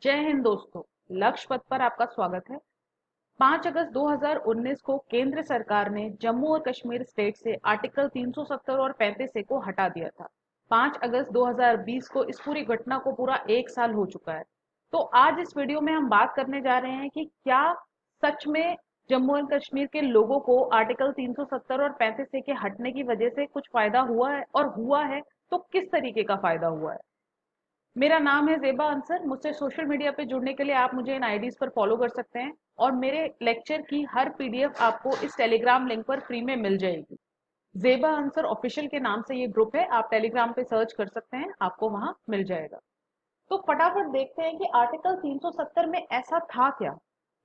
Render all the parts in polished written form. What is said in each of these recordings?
जय हिंद दोस्तों। लक्ष्य पथ पर आपका स्वागत है। 5 अगस्त 2019 को केंद्र सरकार ने जम्मू और कश्मीर स्टेट से आर्टिकल 370 और 35 ए को हटा दिया था। 5 अगस्त 2020 को इस पूरी घटना को पूरा एक साल हो चुका है। तो आज इस वीडियो में हम बात करने जा रहे हैं कि क्या सच में जम्मू और कश्मीर के लोगों को आर्टिकल 370 और 35 ए के हटने की वजह से कुछ फायदा हुआ है, और हुआ है तो किस तरीके का फायदा हुआ है। मेरा नाम है ज़ेबा अंसर। मुझसे सोशल मीडिया पे जुड़ने के लिए आप मुझे इन आईडीज पर फॉलो कर सकते हैं, और मेरे लेक्चर की हर पीडीएफ आपको इस टेलीग्राम लिंक पर फ्री में मिल जाएगी। ज़ेबा अंसर ऑफिशियल के नाम से ये ग्रुप है, आप टेलीग्राम पे सर्च कर सकते हैं, आपको वहां मिल जाएगा। तो फटाफट देखते हैं कि आर्टिकल 370 में ऐसा था क्या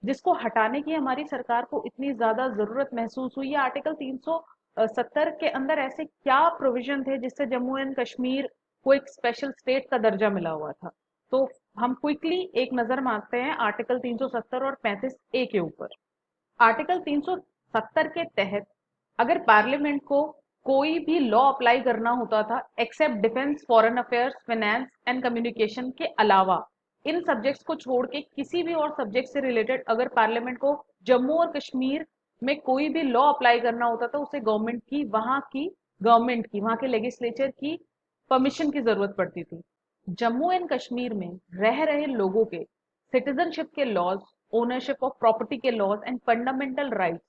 जिसको हटाने की हमारी सरकार को इतनी ज्यादा जरूरत महसूस हुई। या आर्टिकल 370 के अंदर ऐसे क्या प्रोविजन थे जिससे जम्मू एंड कश्मीर को एक स्पेशल स्टेट का दर्जा मिला हुआ था। तो हम क्विकली एक नजर मारते हैं आर्टिकल 370 और 35 ए के ऊपर। आर्टिकल 370 के तहत अगर पार्लियामेंट को कोई भी लॉ अप्लाई करना होता था except defence, foreign affairs, finance and communication के अलावा, इन सब्जेक्ट्स को छोड़ के किसी भी और सब्जेक्ट से रिलेटेड अगर पार्लियामेंट को जम्मू और कश्मीर में कोई भी लॉ अप्लाई करना होता था, उसे गवर्नमेंट की वहां के लेजिस्लेचर की परमिशन की जरूरत पड़ती थी। जम्मू एंड कश्मीर में रह रहे लोगों के सिटीजनशिप के लॉज, ओनरशिप ऑफ प्रॉपर्टी के लॉज एंड फंडामेंटल राइट्स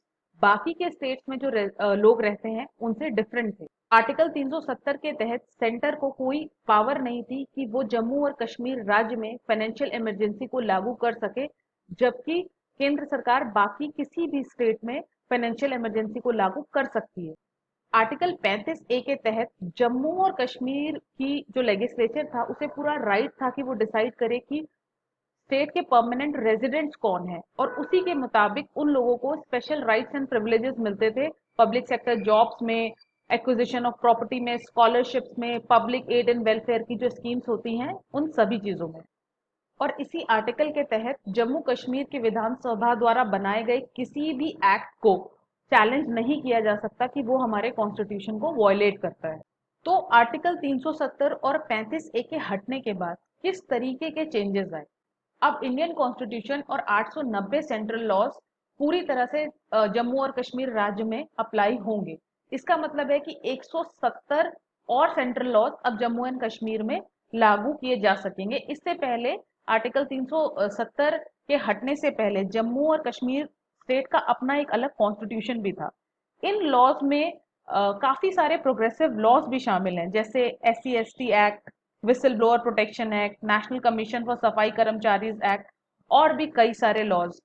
बाकी के स्टेट्स में जो लोग रहते हैं उनसे डिफरेंट थे। आर्टिकल 370 के तहत सेंटर को कोई पावर नहीं थी कि वो जम्मू और कश्मीर राज्य में फाइनेंशियल इमरजेंसी को लागू कर सके, जबकि केंद्र सरकार बाकी किसी भी स्टेट में फाइनेंशियल इमरजेंसी को लागू कर सकती है। आर्टिकल 35 ए के तहत जम्मू और कश्मीर की जो लेजिस्लेचर था उसे पूरा राइट था कि वो डिसाइड करे कि स्टेट के परमानेंट रेजिडेंट्स कौन है, और उसी के मुताबिक उन लोगों को स्पेशल राइट्स एंड प्रिविलेजेस मिलते थे पब्लिक सेक्टर जॉब्स में, एक्विजिशन ऑफ प्रॉपर्टी में, स्कॉलरशिप्स में, पब्लिक एड एंड वेलफेयर की जो स्कीम्स होती हैं उन सभी चीजों में। और इसी आर्टिकल के तहत जम्मू कश्मीर की विधानसभा द्वारा बनाए गए किसी भी एक्ट को चैलेंज नहीं किया जा सकता कि वो हमारे कॉन्स्टिट्यूशन को वॉयलेट करता है। तो आर्टिकल 370 और 35 ए के हटने के बाद किस तरीके के चेंजेस आए। अब इंडियन कॉन्स्टिट्यूशन और 890 सेंट्रल लॉज पूरी तरह से जम्मू और कश्मीर राज्य में अप्लाई होंगे। इसका मतलब है कि 170 और सेंट्रल लॉज अब जम्मू एंड कश्मीर में लागू किए जा सकेंगे। इससे पहले आर्टिकल 370 के हटने से पहले जम्मू और कश्मीर स्टेट का अपना एक अलग कॉन्स्टिट्यूशन भी था। इन लॉज में काफी सारे प्रोग्रेसिव लॉज भी शामिल हैं, जैसे SC/ST act, whistle blower protection act, national commission for सफाई कर्मचारीज एक्ट, और भी कई सारे लॉज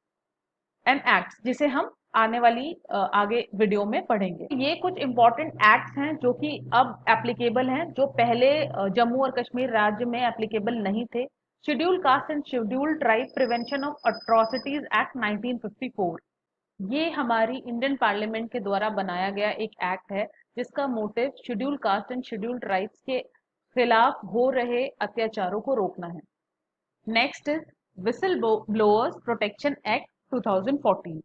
एंड एक्ट्स जिसे हम आने वाली आगे वीडियो में पढ़ेंगे। ये कुछ इंपॉर्टेंट एक्ट्स हैं जो कि अब एप्लीकेबल हैं, जो पहले जम्मू और कश्मीर राज्य में एप्लीकेबल नहीं थे। Schedule caste and schedule tribe prevention of atrocities act 1954, ये हमारी इंडियन पार्लियामेंट के द्वारा बनाया गया एक एक्ट है जिसका motive schedule caste and schedule tribes के खिलाफ हो रहे अत्याचारों को रोकना है। Next is whistle blowers protection act 2014।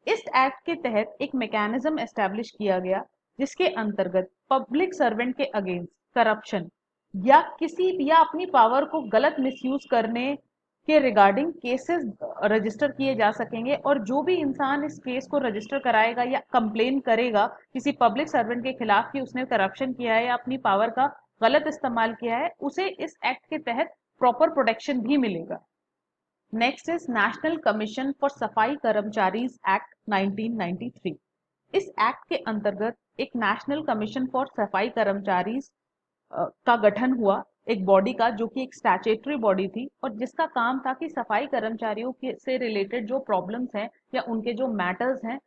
इस एक्ट के तहत एक मैकेनिज्म एस्टेब्लिश किया गया जिसके अंतर्गत पब्लिक सर्वेंट के अगेंस्ट करप्शन या किसी या अपनी पावर को गलत मिसयूज करने के रिगार्डिंग केसेस रजिस्टर किए जा सकेंगे, और जो भी इंसान इस केस को रजिस्टर कराएगा या कंप्लेन करेगा किसी पब्लिक सर्वेंट के खिलाफ कि उसने करप्शन किया है या अपनी पावर का गलत इस्तेमाल किया है, उसे इस एक्ट के तहत प्रॉपर प्रोटेक्शन भी मिलेगा। Next is national commission for सफाई कर्मचारीज एक्ट 1993। इस एक्ट के अंतर्गत एक नेशनल कमीशन फॉर सफाई कर्मचारीज का गठन हुआ, एक बॉडी का जो कि एक स्टैट्यूटरी बॉडी थी, और जिसका काम था कि सफाई कर्मचारियों के से रिलेटेड जो प्रॉब्लम्स हैं या उनके जो मैटर्स हैं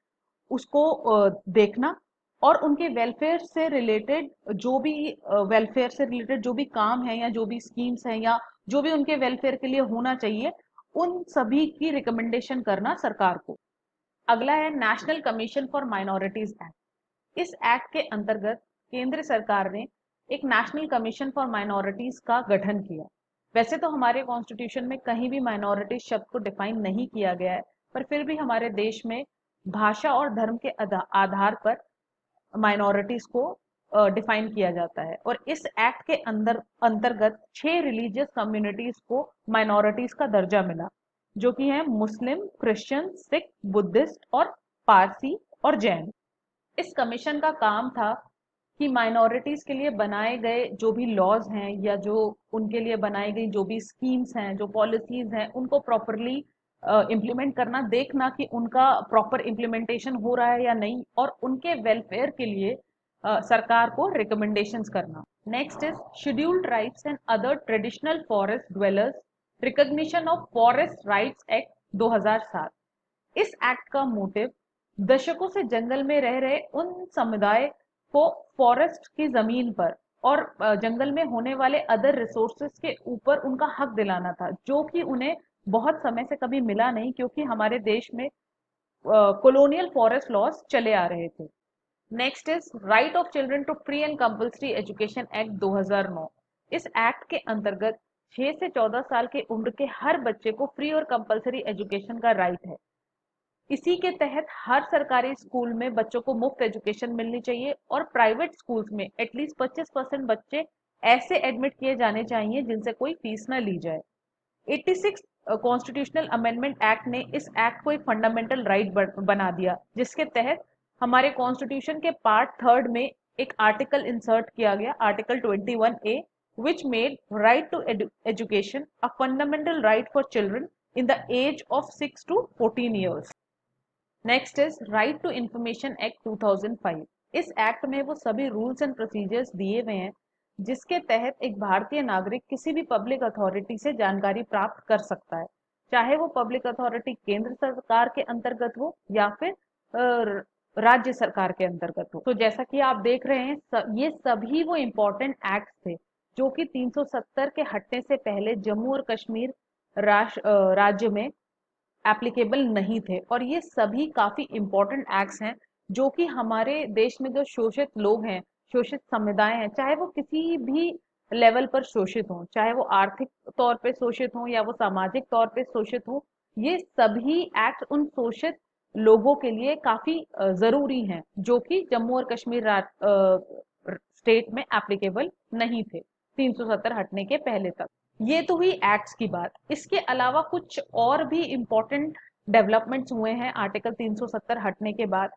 उसको देखना, और उनके वेलफेयर से रिलेटेड जो भी काम है या जो भी स्कीम्स हैं या जो भी उनके वेलफेयर के लिए होना चाहिए, उन सभी की रिकमेंडेशन करना सरकार को। अगला है national commission for minorities act. इस एक्ट के अंतर्गत केंद्र सरकार ने एक नेशनल कमीशन फॉर माइनॉरिटीज का गठन किया। वैसे तो हमारे कॉन्स्टिट्यूशन में कहीं भी माइनॉरिटीज शब्द को डिफाइन नहीं किया गया है, पर फिर भी हमारे देश में भाषा और धर्म के आधार पर माइनॉरिटीज को डिफाइन किया जाता है। और इस एक्ट के अंदर अंतर्गत 6 रिलीजियस कम्युनिटीज को माइनॉरिटीज का दर्जा मिला, जो कि है मुस्लिम, क्रिश्चियन, सिख, बुद्धिस्ट और पारसी और जैन। इस कमीशन का काम था कि माइनॉरिटीज के लिए बनाए गए जो भी लॉज हैं या जो उनके लिए बनाई गई जो भी स्कीम्स हैं, जो पॉलिसीज हैं, उनको प्रॉपरली इम्प्लीमेंट करना, देखना कि उनका प्रॉपर इम्प्लीमेंटेशन हो रहा है या नहीं, और उनके वेलफेयर के लिए सरकार को रिकमेंडेशंस करना। Next is scheduled tribes and other traditional forest dwellers recognition of forest rights act 2007। इस एक्ट का मोटिव दशकों से जंगल में रह रहे उन समुदाय को फॉरेस्ट की जमीन पर और जंगल में होने वाले अदर रिसोर्सेज के ऊपर उनका हक दिलाना था, जो कि उन्हें बहुत समय से कभी मिला नहीं, क्योंकि हमारे देश में कॉलोनियल फॉरेस्ट लॉज चले आ रहे थे। Next is right of children to free and compulsory education act 2009। इस एक्ट के अंतर्गत 6 से 14 साल के उम्र के हर बच्चे को फ्री और कंपल्सरी एजुकेशन का राइट है। इसी के तहत हर सरकारी स्कूल में बच्चों को मुफ्त एजुकेशन मिलनी चाहिए, और प्राइवेट स्कूल्स में एटलीस्ट 25% बच्चे ऐसे एडमिट किए जाने चाहिए जिनसे कोई फीस न ली जाए। 86 कॉन्स्टिट्यूशनल अमेंडमेंट एक्ट ने इस एक्ट को एक फंडामेंटल राइट बना दिया, जिसके तहत हमारे कॉन्स्टिट्यूशन के पार्ट 3 में एक आर्टिकल इंसर्ट किया गया, article 21A, which made right to education a fundamental right for children in the age of 6 to 14 years. Next is right to information act 2005। इस एक्ट में वो सभी रूल्स एंड प्रोसीजर्स दिए हुए हैं जिसके तहत एक भारतीय नागरिक किसी भी पब्लिक अथॉरिटी से जानकारी प्राप्त कर सकता है, चाहे वो पब्लिक अथॉरिटी केंद्र सरकार के अंतर्गत हो या फिर राज्य सरकार के अंतर्गत हो। तो जैसा कि आप देख रहे हैं, ये सभी वो इम्पोर्टेंट एक्ट्स थे जो कि 370 के हटने से पहले जम्मू और कश्मीर राज्य में एप्लीकेबल नहीं थे। और ये सभी काफी इंपॉर्टेंट एक्ट्स हैं जो कि हमारे देश में जो शोषित लोग हैं, शोषित समुदाय हैं, चाहे वो किसी भी लेवल पर शोषित हों, चाहे वो आर्थिक तौर पे शोषित हों या वो सामाजिक तौर पे शोषित हों, ये सभी एक्ट उन शोषित लोगों के लिए काफी जरूरी हैं, जो कि जम्मू और कश्मीर स्टेट में एप्लीकेबल नहीं थे 370 हटने के पहले तक। ये तो हुई एक्ट्स की बात। इसके अलावा कुछ और भी इम्पोर्टेंट डेवलपमेंट्स हुए हैं आर्टिकल 370 हटने के बाद।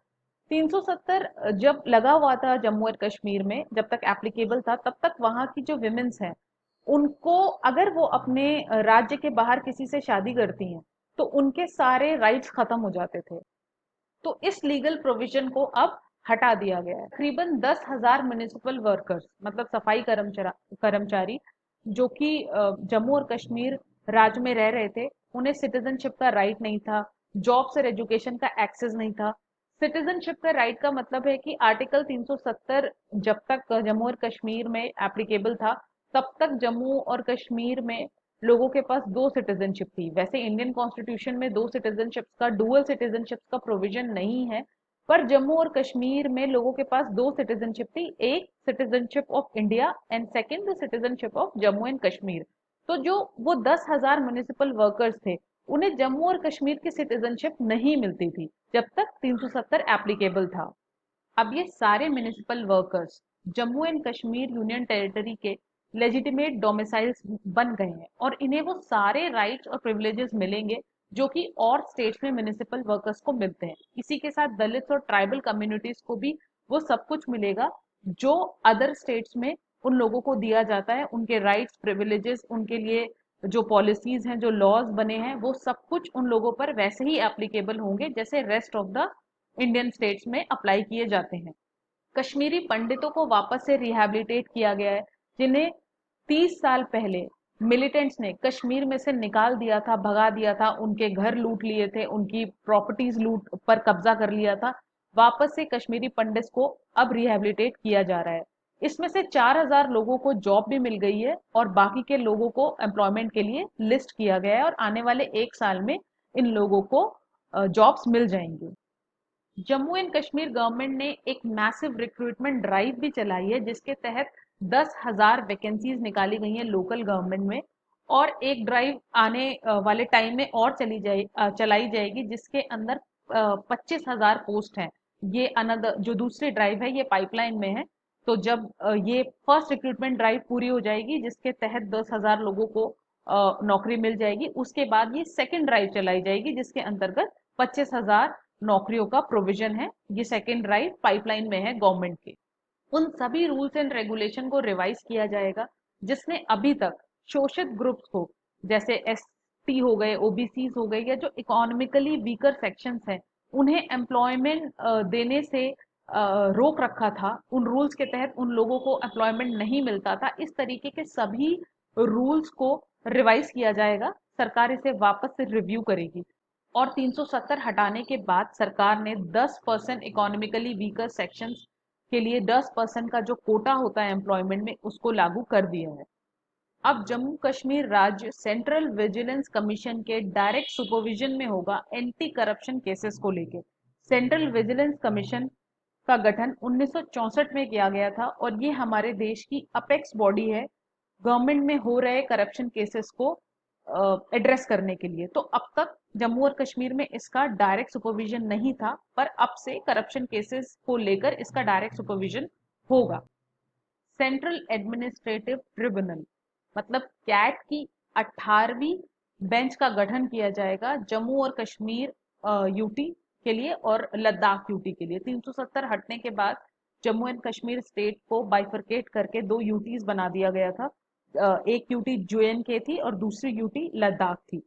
370 जब लगा हुआ था जम्मू और कश्मीर में, जब तक एप्लीकेबल था, तब तक वहां की जो विमेन्स हैं, उनको अगर वो अपने राज्य के बाहर किसी से शादी करती हैं तो उनके सारे राइट्स खत्म हो जाते थे। तो इस लीगल प्रोविजन को अब हटा दिया गया है। तकरीबन 10,000 म्यूनिसिपल वर्कर्स, मतलब सफाई कर्मचारी जो कि जम्मू और कश्मीर राज्य में रह रहे थे, उन्हें सिटीजनशिप का राइट नहीं था, जॉब्स और एजुकेशन का एक्सेस नहीं था। सिटीजनशिप का राइट का मतलब है कि आर्टिकल 370 जब तक जम्मू और कश्मीर में एप्लीकेबल था, तब तक जम्मू और कश्मीर में लोगों के पास दो सिटीजनशिप थी। वैसे इंडियन कॉन्स्टिट्यूशन में दो सिटीजनशिप का, डुअल सिटीजनशिप का प्रोविजन नहीं है, पर जम्मू और कश्मीर में लोगों के पास दो सिटीजनशिप थी, एक citizenship of India and second the citizenship of Jammu and Kashmir. तो जो वो 10,000 म्यूनिसिपल वर्कर्स थे, उन्हें जम्मू और कश्मीर की सिटीजनशिप नहीं मिलती थी जब तक 370 एप्लीकेबल था। अब ये सारे municipal workers Jammu and Kashmir union territory के लेजिटिमेट डोमिसाइल्स बन गए हैं, और इन्हें वो सारे राइट्स और प्रिविलेजेस मिलेंगे जो कि और स्टेट्स में म्यूनिसिपल वर्कर्स को मिलते हैं। इसी के साथ दलित और ट्राइबल कम्युनिटीज को भी वो सब कुछ मिलेगा जो अदर स्टेट्स में उन लोगों को दिया जाता है। उनके राइट्स, प्रिविलेजेस, उनके लिए जो पॉलिसीज हैं, जो लॉज बने हैं, वो सब कुछ उन लोगों पर वैसे ही एप्लीकेबल होंगे जैसे rest of the Indian states में अप्लाई किए जाते हैं। कश्मीरी पंडितों को वापस से रिहैबिलिटेट किया गया है, जिन्हें 30 साल पहले मिलिटेंट्स ने कश्मीर में से निकाल दिया था, भगा दिया था, उनके घर लूट लिए थे, उनकी प्रॉपर्टीज लूट पर कब्जा कर लिया था। वापस से कश्मीरी पंडित को अब रिहैबिलिटेट किया जा रहा है। इसमें से 4,000 लोगों को जॉब भी मिल गई है और बाकी के लोगों को एम्प्लॉयमेंट के लिए लिस्ट किया गया है, और आने वाले 1 साल में इन लोगों को जॉब्स मिल जाएंगी। जम्मू एंड कश्मीर गवर्नमेंट ने एक मैसिव रिक्रूटमेंट ड्राइव भी चलाई है, जिसके तहत 10,000 वैकेंसीज निकाली गई हैं लोकल गवर्नमेंट में, और एक ड्राइव आने वाले टाइम में और चलाई जाएगी जिसके अंदर 25,000 पोस्ट हैं। ये अनदर जो दूसरी ड्राइव है, ये पाइपलाइन में है। तो जब ये फर्स्ट रिक्रूटमेंट ड्राइव पूरी हो जाएगी जिसके तहत 10,000 लोगों को नौकरी मिल जाएगी, उसके बाद ये सेकंड ड्राइव चलाई जाएगी जिसके अंतर्गत 25,000 नौकरियों का प्रोविजन है। ये सेकंड ड्राइव पाइपलाइन में है गवर्नमेंट के। उन सभी रूल्स एंड रेगुलेशन को रिवाइज किया जाएगा जिसने अभी तक शोषित ग्रुप्स को, जैसे एसटी हो गए, ओबीसी हो गए, या जो इकोनॉमिकली वीकर सेक्शंस हैं, उन्हें एम्प्लॉयमेंट देने से रोक रखा था। उन रूल्स के तहत उन लोगों को एम्प्लॉयमेंट नहीं मिलता था। इस तरीके के सभी रूल्स को रिवाइज किया जाएगा, सरकार इसे वापस से रिव्यू करेगी। और 370 हटाने के बाद सरकार ने 10% इकोनॉमिकली वीकर सेक्शंस के लिए 10% का जो कोटा होता है एम्प्लॉयमेंट में, उसको लागू कर दिया है। अब जम्मू कश्मीर राज्य सेंट्रल विजिलेंस कमीशन के डायरेक्ट सुपरविजन में होगा एंटी करप्शन केसेस को लेके। सेंट्रल विजिलेंस कमीशन का गठन 1964 में किया गया था और ये हमारे देश की अपेक्स बॉडी है गवर्नमेंट में हो रहे करप्शन केसेस को एड्रेस करने के लिए। तो अब तक जम्मू और कश्मीर में इसका डायरेक्ट सुपरविजन नहीं था, पर अब से करप्शन केसेस को लेकर इसका डायरेक्ट सुपरविजन होगा। सेंट्रल एडमिनिस्ट्रेटिव ट्रिब्यूनल मतलब कैट की 18वीं बेंच का गठन किया जाएगा जम्मू और कश्मीर यूटी के लिए और लद्दाख यूटी के लिए। 370 हटने के बाद जम्मू एंड कश्मीर स्टेट को बाइफरकेट करके दो यूटीज बना दिया गया था। एक यूटी JNK थी और दूसरी यूटी लद्दाख थी।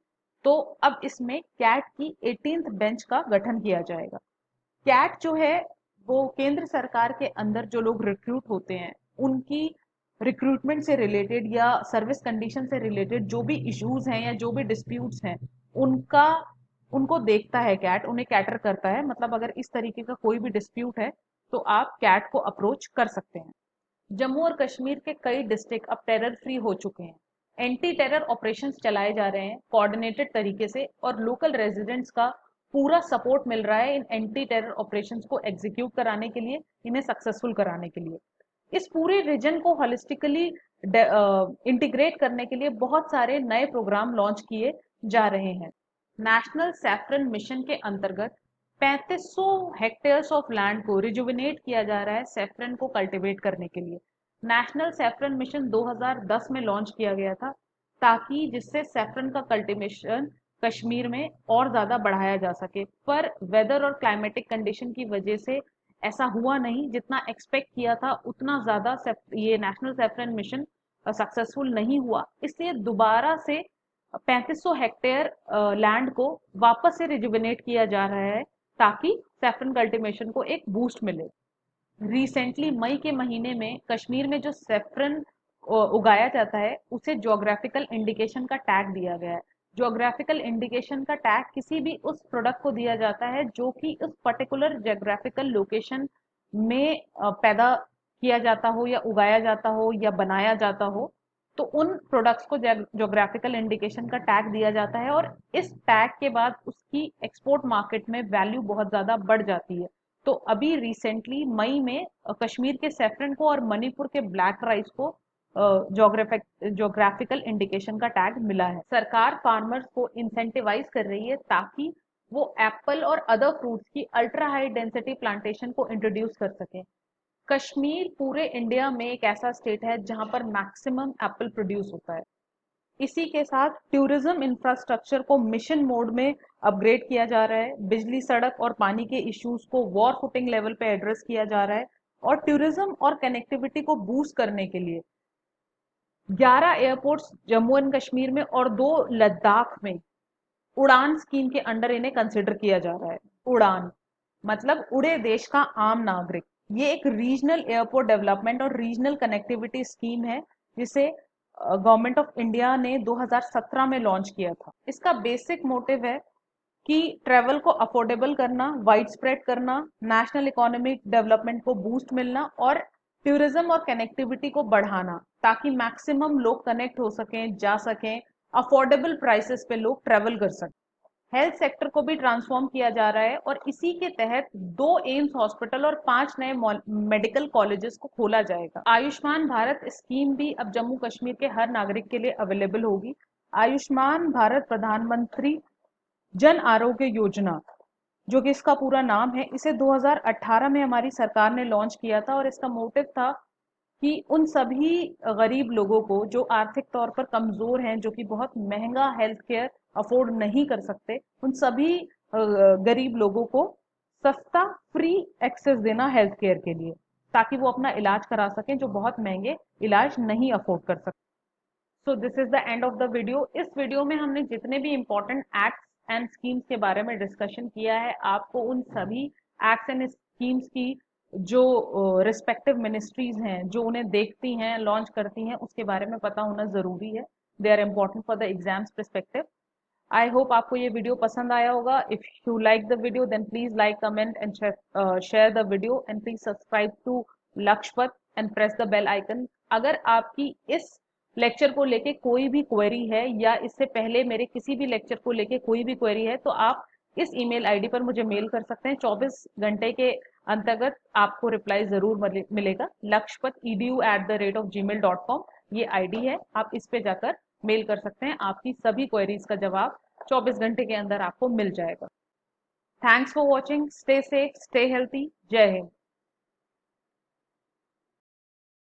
तो अब इसमें कैट की 18th बेंच का गठन किया जाएगा। कैट जो है वो केंद्र सरकार के अंदर जो लोग रिक्रूट होते हैं उनकी रिक्रूटमेंट से रिलेटेड या सर्विस कंडीशन से रिलेटेड जो भी इश्यूज हैं या जो भी डिस्प्यूट्स हैं उनका उनको देखता है कैट, उन्हें कैटर करता है। मतलब अगर इस तरीके का कोई भी डिस्प्यूट है तो आप कैट को अप्रोच कर सकते हैं। जम्मू और कश्मीर के कई डिस्ट्रिक्ट अब टेरर फ्री हो चुके हैं। एंटी टेरर ऑपरेशंस चलाए जा रहे हैं कोऑर्डिनेटेड तरीके से और लोकल रेजिडेंट्स का पूरा सपोर्ट मिल रहा है इन एंटी टेरर ऑपरेशंस को एग्जीक्यूट कराने के लिए, इन्हें सक्सेसफुल कराने के लिए। इस पूरे रीजन को होलिस्टिकली इंटीग्रेट करने के लिए बहुत सारे नए प्रोग्राम लॉन्च किए जा रहे हैं। नेशनल सैफरन मिशन के अंतर्गत 3500 हेक्टेयर्स ऑफ लैंड को रिजुविनेट किया जा रहा है सैफरन को कल्टीवेट करने के लिए। नेशनल सैफरन मिशन 2010 में लॉन्च किया गया था ताकि जिससे सैफरन का कल्टीवेशन कश्मीर में और ज्यादा बढ़ाया जा सके, पर वेदर और क्लाइमेटिक कंडीशन की वजह से ऐसा हुआ नहीं। जितना एक्सपेक्ट किया था उतना ज्यादा ये नेशनल सैफरन मिशन सक्सेसफुल नहीं हुआ, इसलिए दोबारा से 3500 हेक्टेयर लैंड को वापस से रिजुविनेट किया जा रहा है ताकि सैफरन कल्टीवेशन को एक बूस्ट मिले। रिसेंटली मई के महीने में कश्मीर में जो सेफ्रन उगाया जाता है उसे ज्योग्राफिकल इंडिकेशन का टैग दिया गया है। ज्योग्राफिकल इंडिकेशन का टैग किसी भी उस प्रोडक्ट को दिया जाता है जो कि उस पर्टिकुलर ज्योग्राफिकल लोकेशन में पैदा किया जाता हो या उगाया जाता हो या बनाया जाता हो। तो उन प्रोडक्ट्स को ज्योग्राफिकल इंडिकेशन का टैग दिया जाता है और इस टैग के बाद उसकी एक्सपोर्ट मार्केट में वैल्यू बहुत ज्यादा बढ़ जाती है। तो अभी रिसेंटली मई में कश्मीर के सेफ्रन को और मणिपुर के ब्लैक राइस को ज्योग्राफिकल इंडिकेशन का टैग मिला है। सरकार फार्मर्स को इंसेंटिवाइज कर रही है ताकि वो एप्पल और अदर फ्रूट्स की अल्ट्रा हाई डेंसिटी प्लांटेशन को इंट्रोड्यूस कर सके। कश्मीर पूरे इंडिया में एक ऐसा स्टेट है जहां पर मैक्सिमम एप्पल प्रोड्यूस होता है। इसी के साथ टूरिज्म इंफ्रास्ट्रक्चर को मिशन मोड में अपग्रेड किया जा रहा है। बिजली, सड़क और पानी के इश्यूज को वॉर फुटिंग लेवल पे एड्रेस किया जा रहा है और टूरिज्म और कनेक्टिविटी को बूस्ट करने के लिए 11 एयरपोर्ट्स जम्मू एंड कश्मीर में और 2 लद्दाख में उड़ान स्कीम के अंडर इन्हें कंसिडर किया जा रहा है। उड़ान मतलब उड़े देश का आम नागरिक। ये एक रीजनल एयरपोर्ट डेवलपमेंट और रीजनल कनेक्टिविटी स्कीम है जिसे गवर्नमेंट ऑफ इंडिया ने 2017 में लॉन्च किया था। इसका बेसिक मोटिव है कि ट्रेवल को अफोर्डेबल करना, वाइड स्प्रेड करना, नेशनल इकोनॉमिक डेवलपमेंट को बूस्ट मिलना और टूरिज्म और कनेक्टिविटी को बढ़ाना ताकि मैक्सिमम लोग कनेक्ट हो सकें, जा सकें, अफोर्डेबल प्राइसेस पे लोग ट्रेवल कर सकें। हेल्थ सेक्टर को भी ट्रांसफॉर्म किया जा रहा है और इसी के तहत 2 एम्स हॉस्पिटल और 5 नए मेडिकल कॉलेजेस को खोला जाएगा। आयुष्मान भारत स्कीम भी अब जम्मू कश्मीर के हर नागरिक के लिए अवेलेबल होगी। आयुष्मान भारत प्रधानमंत्री जन आरोग्य योजना, जो कि इसका पूरा नाम है, इसे 2018 में हमारी सरकार ने लॉन्च किया था और इसका मोटिव था कि उन सभी गरीब लोगों को जो आर्थिक तौर पर कमजोर हैं, जो कि बहुत महंगा हेल्थ केयर अफोर्ड नहीं कर सकते, उन सभी गरीब लोगों को सस्ता फ्री एक्सेस देना हेल्थ केयर के लिए, ताकि वो अपना इलाज करा सकें जो बहुत महंगे इलाज नहीं अफोर्ड कर सकते। So this is the end of the video. इस वीडियो में हमने जितने भी इंपॉर्टेंट एक्ट्स एंड स्कीम्स के बारे में डिस्कशन किया है, आपको उन सभी एक्ट्स एंड स्कीम्स की जो रिस्पेक्टिव मिनिस्ट्रीज हैं जो उन्हें देखती हैं, लॉन्च करती हैं, उसके बारे में पता होना जरूरी है। They are important for the exams perspective. I hope आपको ये वीडियो पसंद आया होगा। If you like the video then please like, comment and share the video, and please subscribe to Lakshpath and press the bell icon. अगर आपकी इस lecture को लेके कोई भी क्वेरी है, या इससे पहले मेरे किसी भी लेक्चर को लेके कोई भी क्वेरी है, तो आप इस ईमेल आईडी पर मुझे मेल कर सकते हैं। 24 घंटे के अंतर्गत आपको रिप्लाई जरूर मिलेगा। lakshpath.edu@gmail.com ये आईडी है, आप इस पे जाकर मेल कर सकते हैं। आपकी सभी क्वेरीज का जवाब 24 घंटे के अंदर आपको मिल जाएगा। Thanks for watching, stay safe, stay healthy, जय हिंद।